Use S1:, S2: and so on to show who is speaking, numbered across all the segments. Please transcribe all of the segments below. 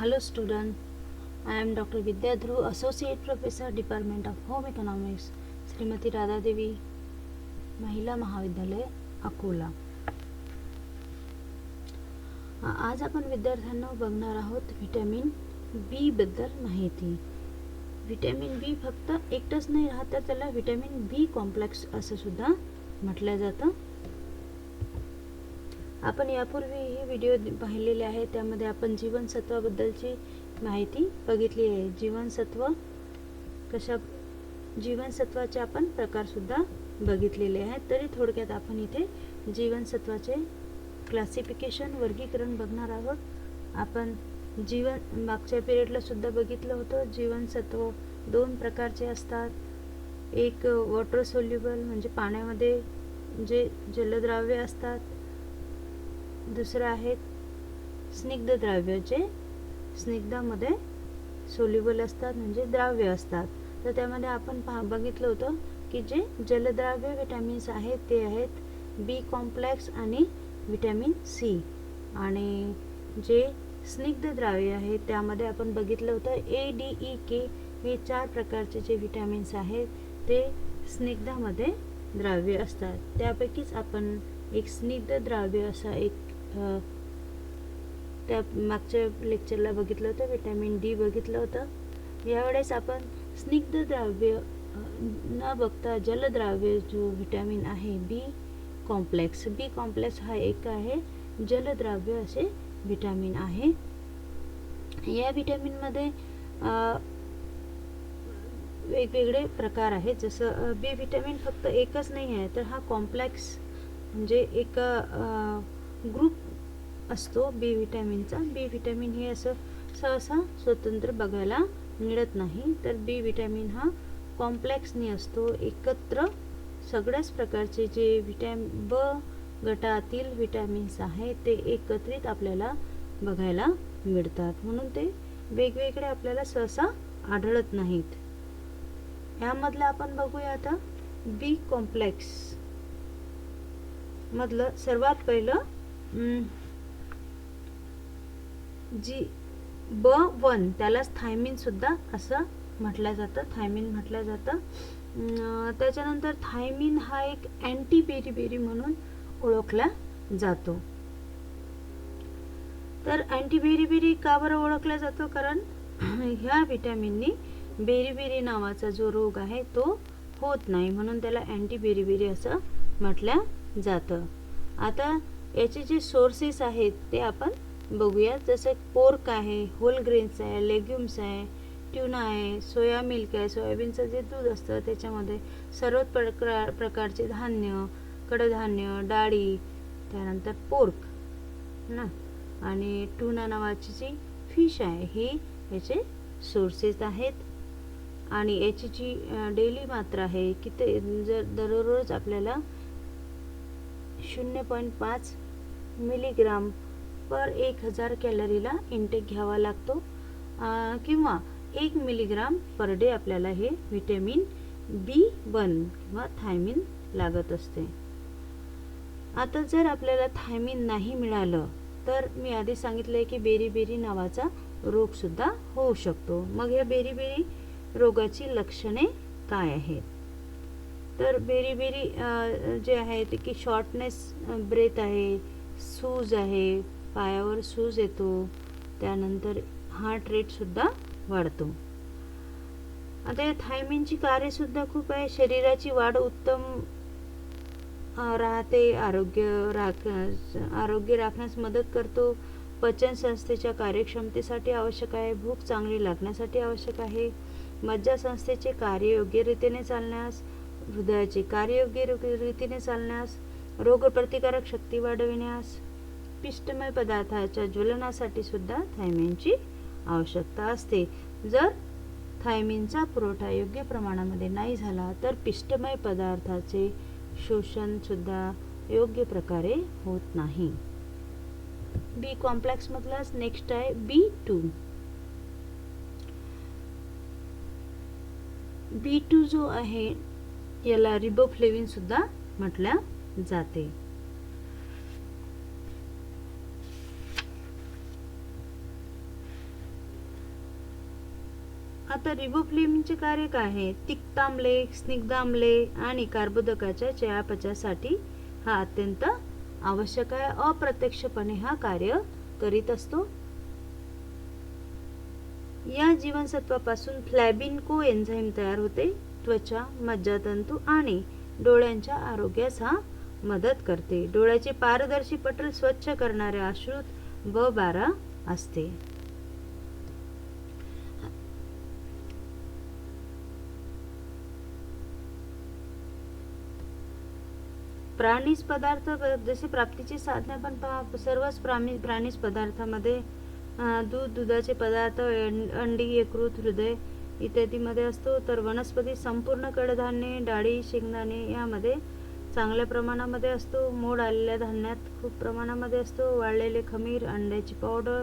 S1: Hello student, I am Dr. Vidya Dhruv, Associate Professor, Department of Home Economics, Shrimati Radha Devi महिला महाविद्यालय अकोला। आज आपण विद्यार्थ्यांना बघणार आहोत विटॅमिन बी बद्दल माहिती। विटॅमिन बी फक्त एकटंच नाही राहत तर त्याला विटॅमिन बी कॉम्प्लेक्स असं सुद्धा म्हटलं जातं। आपण यापूर्वी हे व्हिडिओ पाहिलेले आहे, त्यामध्ये आपण जीवनसत्वाबद्दलची माहिती बघितली आहे। जीवनसत्वाचे आपण प्रकार सुद्धा बघितलेले आहेत। तरी थोडक्यात आपण इथे जीवनसत्वाचे क्लासिफिकेशन वर्गीकरण बघणार आहोत। आपण मागच्या पिरियडला सुद्धा बघितलं होतं। जीवनसत्व दोन प्रकारचे असतात, एक वॉटर सोल्युबल म्हणजे पाण्यामध्ये जे जलद्राव्य असतात, दुसरं आहे स्निग्ध द्रव्य जे स्निग्धामध्ये सोल्युबल असतात म्हणजे द्राव्य असतात। तर त्यामध्ये आपण बघितलं होतं की जे जलद्राव्य विटॅमिन्स आहेत ते आहेत बी कॉम्प्लेक्स आणि विटॅमिन सी, आणि जे स्निग्ध द्राव्य आहे त्यामध्ये आपण बघितलं होतं ए डी ई के हे चार प्रकारचे जे विटॅमिन्स आहेत ते स्निग्धामध्ये द्राव्य असतात। त्यापैकीच आपण एक स्निग्ध द्राव्य असा एक त्या मागच्या लेक्चरला बघितलं होतं, विटॅमिन डी बघितलं होतं। यावेळेस आपण स्निग्ध द्राव्य न बघता जलद्राव्य जो विटॅमिन आहे बी कॉम्प्लेक्स हा एक आहे जलद्राव्य असे विटॅमिन आहे। या विटॅमिनमध्ये वेगवेगळे प्रकार आहेत। जसं बी विटॅमिन फक्त एकच नाही आहे, तर हा कॉम्प्लेक्स म्हणजे एक ग्रुप असतो बी विटॅमिनचा। बी विटॅमिन हे असं सहसा स्वतंत्र बघायला मिळत नाही, तर बी विटॅमिन हा कॉम्प्लेक्सनी असतो। एकत्र सगळ्याच प्रकारचे जे ब गटातील विटॅमिन्स आहेत ते एकत्रित आपल्याला बघायला मिळतात, म्हणून ते वेगवेगळे आपल्याला सहसा आढळत नाहीत। यामधलं आपण बघूया आता बी कॉम्प्लेक्स मधलं सर्वात पहिलं जी B1 त्याला थायमिन सुद्धा असं म्हटलं जातं। त्याच्यानंतर थायमिन हा एक अँटी बेरीबेरी म्हणून ओळखला जातो। तर अँटी बेरीबेरी का बरं ओळखला जातो? कारण ह्या विटॅमिननी बेरीबेरी नावाचा जो रोग आहे तो होत नाही, म्हणून त्याला अँटी बेरीबेरी असं म्हटलं जातं। आता याचे जे सोर्सेस आहेत ते आपण बघूया। जसं पोर्क आहे, होल ग्रेन्स आहे, लेग्युम्स आहे, ट्यूना आहे, सोया मिल्क आहे, सोयाबीनचं जे दूध असतं त्याच्यामध्ये सर्व प्रकारचे धान्य, कडधान्य, डाळी, त्यानंतर पोर्क ना, आणि ट्यूना नावाची जी फिश आहे ही याचे सोर्सेस आहेत। आणि याची जी डेली मात्रा आहे की ते जर दररोज आपल्याला 0.5 मिलीग्राम पर 1000 कॅलरीला इंटेक घ्यावा लागतो, किंवा 1 मिलीग्राम पर डे आपल्याला हे विटॅमिन B1 किंवा थायमिन लागत असते। आता जर आपल्याला थायमिन नाही मिळालं तर मी आधी सांगितलंय की बेरीबेरी नावाचा रोग सुद्धा होऊ शकतो। मग या बेरीबेरी रोगाची लक्षणे काय आहेत? तर बेरीबेरी जे आहे ते की शॉर्टनेस ब्रेथ आहे, सूज आहे, पायावर सूज येतो, त्यानंतर हार्ट रेट सुद्धा वाढतो। आता या थायमिनची कार्य सुद्धा खूप आहे। शरीराची वाढ उत्तम राहते, आरोग्य राखण्यास मदत करतो, पचन संस्थेच्या कार्यक्षमतेसाठी आवश्यक आहे, भूक चांगली लागण्यासाठी आवश्यक आहे, मज्जासंस्थेचे कार्य योग्य रीतीने चालण्यास, हृदयाचे कार्य योग्य रीतीने चालण्यास, रोगप्रतिकारक शक्ती वाढविण्यास, पिष्टमय पदार्थाच्या ज्वलनासाठी सुद्धा थायमिनची आवश्यकता असते। जर थायमिनचा पुरवठा योग्य प्रमाणामध्ये नाही झाला तर पिष्टमय पदार्थाचे शोषण सुद्धा योग्य प्रकारे होत नाही। बी कॉम्प्लेक्स मधलाच नेक्स्ट आहे B2। B2 जो आहे याला रिबोफ्लेविन सुद्धा म्हटलं जाते। आता रिबोफ्लेविनचे कार्य काय आहे? तिक्ताम्ले, स्निग्धाम्ले आणि कर्बोदकाच्या चयापचयासाठी हा अत्यंत आवश्यक आहे. अप्रत्यक्षपणे हा कार्य करीत असतो. या जीवनसत्वापासून फ्लॅबिन को एन्झाईम तयार होते. त्वचा, मज्जातंतू आणि डोळ्यांच्या आरोग्यास हा मदत करते. डोळ्याचे पारदर्शी पटल स्वच्छ करणारे आश्रुत B12 असते. प्राणीज पदार्थ जसे प्राप्तीची साधने पण सर्वच प्राणीज पदार्थामध्ये दूध, दुधाचे पदार्थ, अंडी, यकृत, हृदय इत्यादीमध्ये असतो. तर वनस्पती संपूर्ण कडधान्ये, डाळी, शेंगदाणे यामध्ये चांगल्या प्रमाणामध्ये असतो. मोड आलेल्या धान्यात खूप प्रमाणामध्ये असतो. वाळलेले खमीर, अंड्याची पावडर,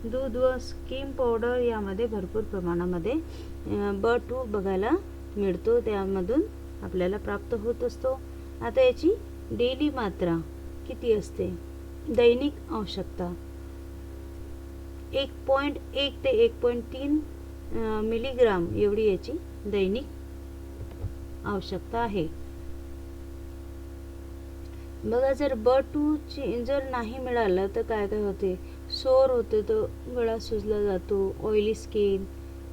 S1: दूध व स्कीम पावडर यामध्ये भरपूर प्रमाणामध्ये B2 बघायला मिळतो. त्यामधून आपल्याला प्राप्त होत असतो. आता याची डेली मात्रा किती असते? दैनिक आवश्यकता 1.1 ते 1.3 मिलीग्राम एवढी याची दैनिक आवश्यकता आहे. बघा, जर B2 जर नाही मिळालं तर काय काय होते? सोर होते, तो गळा सुजला जातो, oily skin,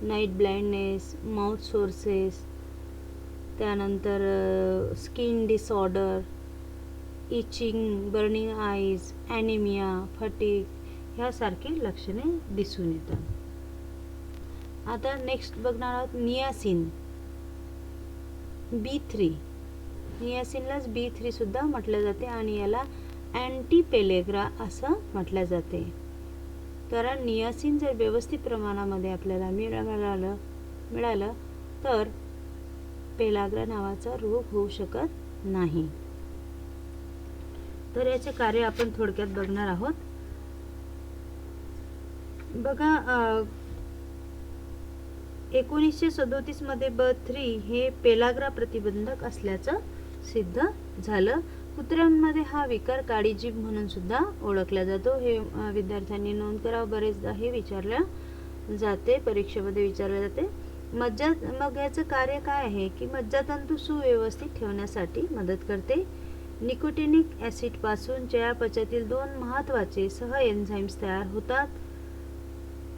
S1: night blindness, mouth sources, त्यानंतर skin disorder, itching, burning eyes, anaemia, fatigue ह्यासारखी लक्षणे दिसून येतात. आता नेक्स्ट बघणार आहोत नियासिन B3. नियासिनलाच B3 सुद्धा म्हटलं जाते आणि याला अँटीपेलेग्रा असं म्हटलं जाते. कारण नियासिन जर व्यवस्थित प्रमाणामध्ये आपल्याला मिळालं तर पेलाग्रा नावाचा रोग होऊ शकत नाही. तर याचे कार्य आपण थोडक्यात बघणार आहोत. बघा, 1937 मध्ये B3 हे पेलाग्रा प्रतिबंधक असल्याचं सिद्ध झालं. कुत्र्यांमध्ये हा विकार काळी जीभ म्हणून सुद्धा ओळखला जातो. हे विद्यार्थ्यांनी नोंद करावं. बरेचदा हे विचारलं जाते, परीक्षेमध्ये विचारले जाते. मग याचं कार्य काय आहे की मज्जातंतू सुव्यवस्थित ठेवण्यासाठी मदत करते. निकोटिनिक ॲसिड पासून चयापचयातील 2 महत्त्वाचे सह एन्झाईम्स तयार होतात.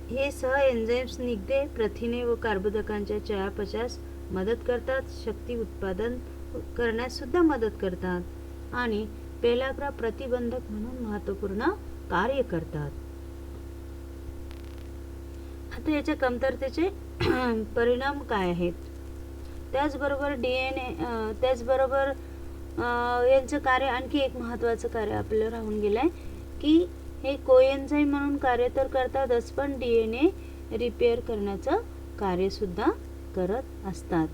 S1: हे सह एन्झाईम्स स्निग्धे, प्रथिने व कर्बोदकांच्या चयापचयास मदत करतात, शक्ती उत्पादन करण्यास सुद्धा मदत करतात आणि पेलाग्रा प्रतिबंधक म्हणून महत्त्वपूर्ण कार्य करतात. आता याच्या कमतरतेचे परिणाम काय आहेत? त्याचबरोबर त्याचबरोबर यांचं कार्य, आणखी एक महत्त्वाचं कार्य आपल्याला राहून गेलं आहे की हे कोएन्झाईम म्हणून कार्य तर करतातच, पण DNA रिपेअर करण्याचं कार्यसुद्धा करत असतात.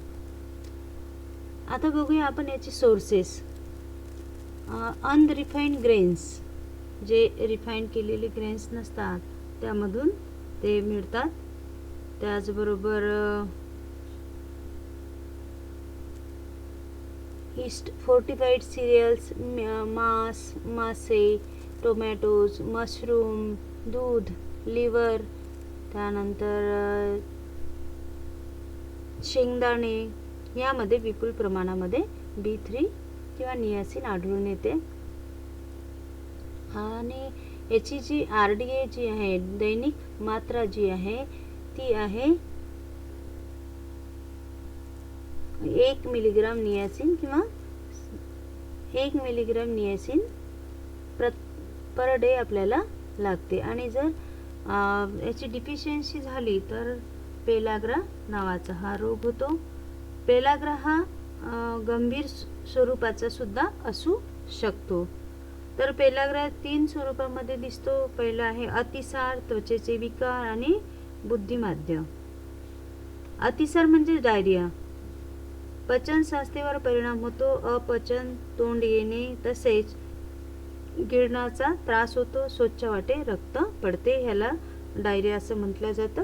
S1: आता बघूया आपण याचे सोर्सेस. अनरिफाईंड ग्रेन्स, जे रिफाईंड केलेले ग्रेन्स नसतात त्यामधून ते मिळतात. त्याचबरोबर ईस्ट, फोर्टिफाईड सिरियल्स, मासे, टोमॅटोज, मशरूम, दूध, लिव्हर, त्यानंतर शेंगदाणे यामध्ये विपुल प्रमाणामध्ये B3 किंवा नियासिन आढळून येते. आणि याची जी RDA जी आहे, दैनिक मात्रा जी आहे ती आहे 1 मिलीग्राम नियासिन किंवा 1 मिलीग्राम नियासिन पर डे आपल्याला लागते. आणि जर याची डिफिशियन्सी झाली तर पेलाग्रा नावाचा हा रोग होतो. पेलाग्रा हा गंभीर स्वरूपाचा सुद्धा असू शकतो. तर पेलाग्रा 3 स्वरूपामध्ये दिसतो. पहिला आहे अतिसार, त्वचेचे विकार आणि बुद्धिमांद्य. अतिसार म्हणजे डायरिया, पचन संस्थेवर परिणाम होतो, अपचन, तोंड येणे तसेच गिळण्याचा त्रास होतो, स्वच्छ वाटे रक्त पडते, ह्याला डायरिया असं म्हटलं जातं.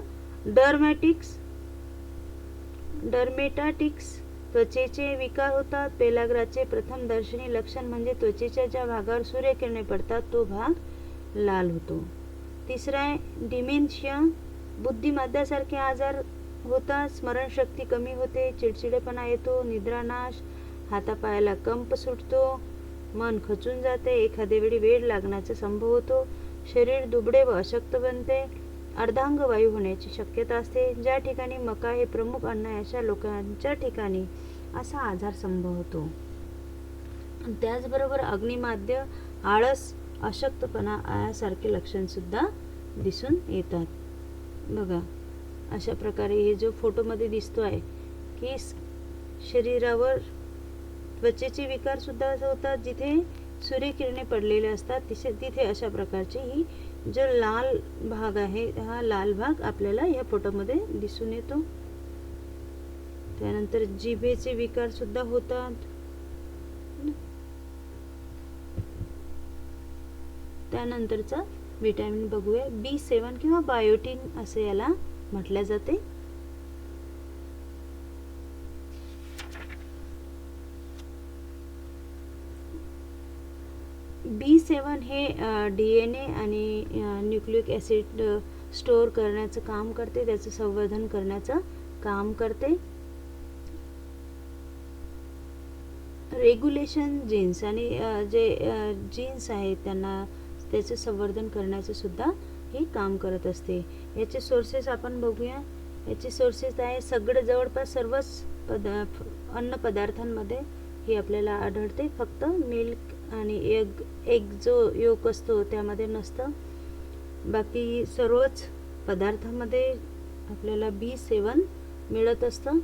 S1: डर्मेटाटिक्स त्वचेचे विकार होतात. पेलाग्राचे प्रथम दर्शनी लक्षण म्हणजे त्वचेच्या ज्या भागावर सूर्यकिरणे पडतात तो भाग लाल होतो. तिसरा आहे डिमेन्शिया, बुद्धिमत्तासारखे आजार होतात, स्मरणशक्ती कमी होते, चिडचिडेपणा येतो, निद्रानाश, हातापायाला कंप सुटतो, मन खचून जाते, एखाद्या वेळी वेळ लागण्याचा संभव होतो, शरीर दुबळे व अशक्त बनते, अर्धांग वायू होण्याची शक्यता असते. ज्या ठिकाणी मका हे प्रमुख अन्न आहे अशा लोकांच्या ठिकाणी असा आजार संभवतो. त्याचबरोबर अग्निमाद्य, आळस, अशक्तपणा यासारखे लक्षण सुद्धा दिसून येतात. बघा, अशा प्रकारे हे जो फोटोमध्ये दिसतो आहे की शरीरावर त्वचेचे विकार सुद्धा होतात, जिथे सूर्यकिरणे पडलेले असतात तिथे अशा प्रकारची ही जो लाल भाग आहे हा लाल भाग आपल्याला या फोटोमध्ये दिसून येतो. त्यानंतर जिभेचे विकार सुद्धा होतात. त्यानंतरचा विटॅमिन बघूया, B7 किंवा बायोटीन असे याला म्हटले जाते. B7 हे DNA आणि न्यूक्लिक ॲसिड स्टोअर करण्याचं काम करते, त्याचं संवर्धन करण्याचं काम करते. रेग्युलेशन जीन्स आणि जे जीन्स आहेत त्यांना त्याचे संवर्धन करण्याचं सुद्धा हे काम करत असते. याचे सोर्सेस आपण बघूया. याचे सोर्सेस आहे सगळे जवळपास सर्वच अन्न पदार्थांमध्ये हे आपल्याला आढळते. फक्त मिल्क आणि एग जो योक असतो त्यामध्ये नसतं. बाकी सर्वच पदार्थामध्ये आपल्याला B7 मिळत असतं.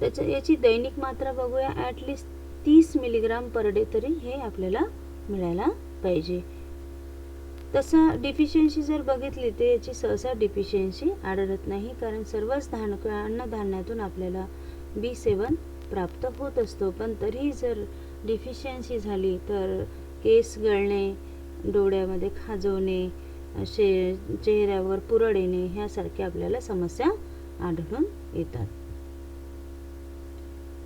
S1: याची दैनिक मात्रा बघूया. ॲटलिस्ट 30 मिलीग्राम पर डे तरी हे आपल्याला मिळायला पाहिजे. तसं डिफिशियन्सी जर बघितली तर याची सहसा डिफिशियन्सी आढळत नाही, कारण सर्वच अन्नधान्यातून आपल्याला B7 प्राप्त होत असतो. पण तरीही जर डिफिशियन्सी झाली तर केस गळणे, डोळ्यामध्ये खाजवणे, चेहऱ्यावर पुरळ येणे ह्यासारख्या आपल्याला समस्या आढळून येतात.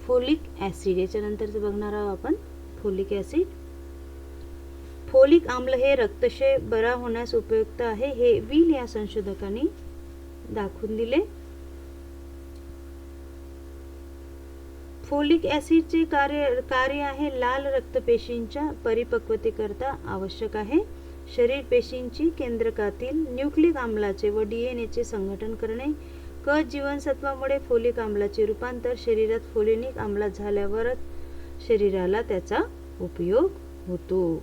S1: फोलिक ॲसिड याच्यानंतरच बघणार आहोत आपण. फोलिक ॲसिड, फोलिक आम्ल हे रक्तक्षय बरा होण्यास उपयुक्त आहे, हे विल या संशोधकांनी दाखवून दिले. फोलिक ॲसिडचे कार्य आहे लाल रक्तपेशींच्या परिपक्वतेकरता आवश्यक आहे. शरीर पेशींची केंद्रकातील न्यूक्लिक आम्लाचे व DNAचे संघटन करणे. क जीवनसत्वामुळे फोलिक आम्लाचे रूपांतर शरीरात फोलिनिक आम्लात झाल्यावरच शरीराला त्याचा उपयोग होतो.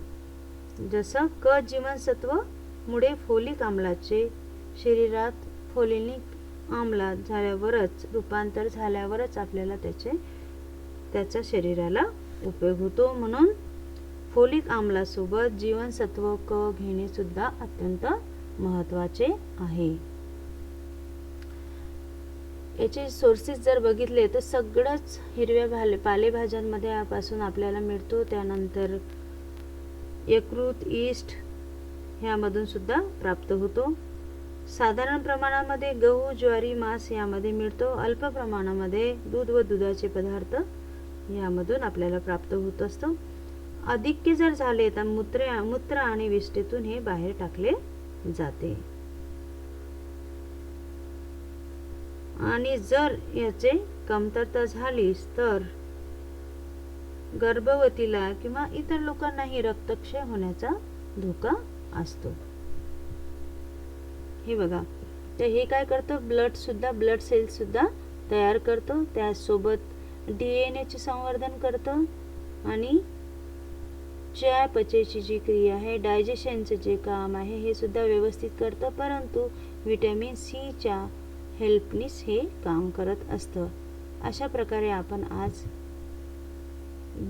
S1: जसं क जीवनसत्व मुळे फोलिक आम्लाचे शरीरात फोलिनिक आम्लात झाल्यावरच रूपांतर झाल्यावरच आपल्याला त्याचा शरीराला उपयोग होतो. म्हणून फोलिक आम्लासोबत जीवनसत्व क घेणे सुद्धा अत्यंत महत्त्वाचे आहे. याचे सोर्सेस जर बघितले तर सगळंच हिरव्या पालेभाज्यांमध्ये यापासून आपल्याला मिळतो. त्यानंतर यकृत, ईस्ट ह्यामधून सुद्धा प्राप्त होतो. साधारण प्रमाणामध्ये गहू, ज्वारी, मांस यामध्ये मिळतो. अल्प प्रमाणामध्ये दूध व दुधाचे पदार्थ यामधून आपल्याला प्राप्त होत असतो. अधिक्य जर झाले तर मूत्र आणि विष्ठेतून हे बाहेर टाकले जाते. आणि जर याचे कमतरता झालीच तर गर्भवतीला किंवा इतर लोकांनाही रक्तक्षय होण्याचा धोका असतो. हे बघा, तर हे काय करतं, ब्लड सेल्स सुद्धा तयार करतो. त्यासोबत DNAचे संवर्धन करतं आणि चयापचयाची जी क्रिया आहे, डायजेशनचे जे काम आहे हे सुद्धा व्यवस्थित करतं. परंतु विटॅमिन Cच्या हेल्पनीच हे काम करत असतं. अशा प्रकारे आपण आज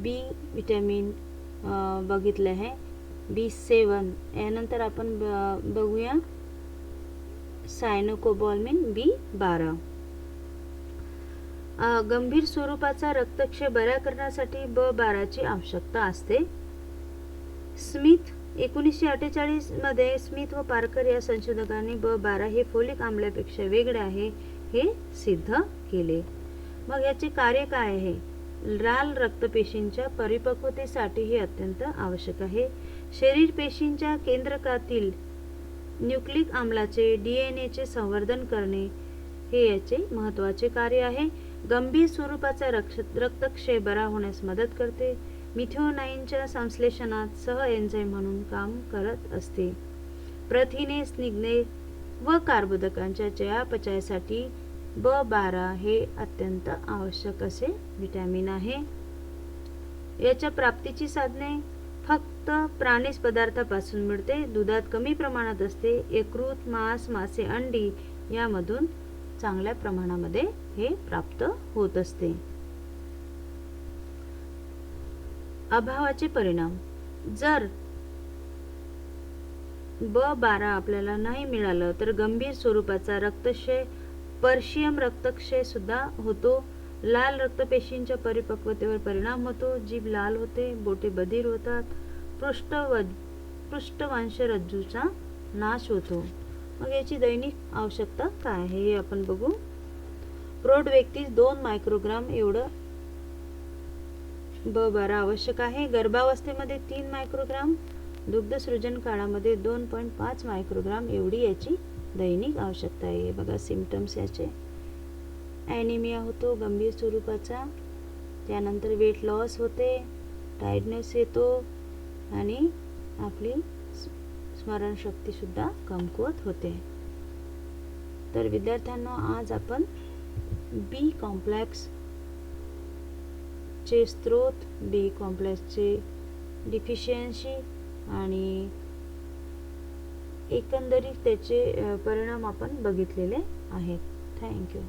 S1: B विटॅमिन बघितलं आहे, B7. यानंतर आपण बघूया सायनोकोबाल्मिन B12. गंभीर स्वरूपाचा रक्तक्षय बरा करण्यासाठी B12 ची आवश्यकता असते. स्मिथ 1948 मध्ये स्मिथ व पार्कर या संशोधकांनी B12 हे फोलिक आम्लापेक्षा वेगळे आहे हे सिद्ध केले. मग याचे कार्य काय आहे? लाल रक्तपेशींच्या परिपक्वतेसाठी हे अत्यंत आवश्यक आहे. शरीर पेशींच्या केंद्रकातील न्यूक्लिक आम्लाचे DNA चे संवर्धन करणे हे याचे महत्त्वाचे कार्य आहे. गंभीर स्वरूपाचा रक्तक्षय बरा होण्यास मदत करते. मिथ्योनाइनच्या संश्लेषणात सह एन्झाईम म्हणून काम करत असते. प्रथिने, स्निग्धे व कर्बोदकांच्या चयापचयासाठी B12 हे अत्यंत आवश्यक असे विटॅमिन आहे. याच्या प्राप्तीची साधने फक्त प्राणिज पदार्थापासून मिळते. दुधात कमी प्रमाणात असते. यकृत, मांस, मासे, अंडी यामधून चांगल्या प्रमाणामध्ये हे प्राप्त होत असते. अभावाचे परिणाम. जर B12 आपल्याला नाही मिळालं तर गंभीर स्वरूपाचा रक्तक्षय, पर्शियम रक्तक्षय सुद्धा होतो. लाल रक्तपेशींच्या परिपक्वतेवर परिणाम होतो. जीभ लाल होते, बोटे बधीर होतात, पृष्ठवंशरज्जूचा नाश होतो. मग याची दैनिक आवश्यकता काय आहे हे आपण बघू. प्रौढ व्यक्तीस 2 मायक्रोग्राम एवढं B12 आवश्यक आहे. गर्भावस्थेमध्ये 3 मायक्रोग्राम, दुग्धसृजन काळामध्ये 2.5 मायक्रोग्राम एवढी याची दैनिक आवश्यकता आहे. बघा सिम्पटम्स याचे. ॲनिमिया होतो गंभीर स्वरूपाचा, त्यानंतर वेट लॉस होते, टायर्डनेस येतो आणि आपली स्मरणशक्ती सुद्धा कमकुवत होते. तर विद्यार्थ्यांना आज आपण बी कॉम्प्लेक्स चे स्त्रोत, बी कॉम्प्लेक्सचे डिफिशियन्सी आणि एकंदरीत त्याचे परिणाम आपण बघितलेले आहेत. थँक्यू.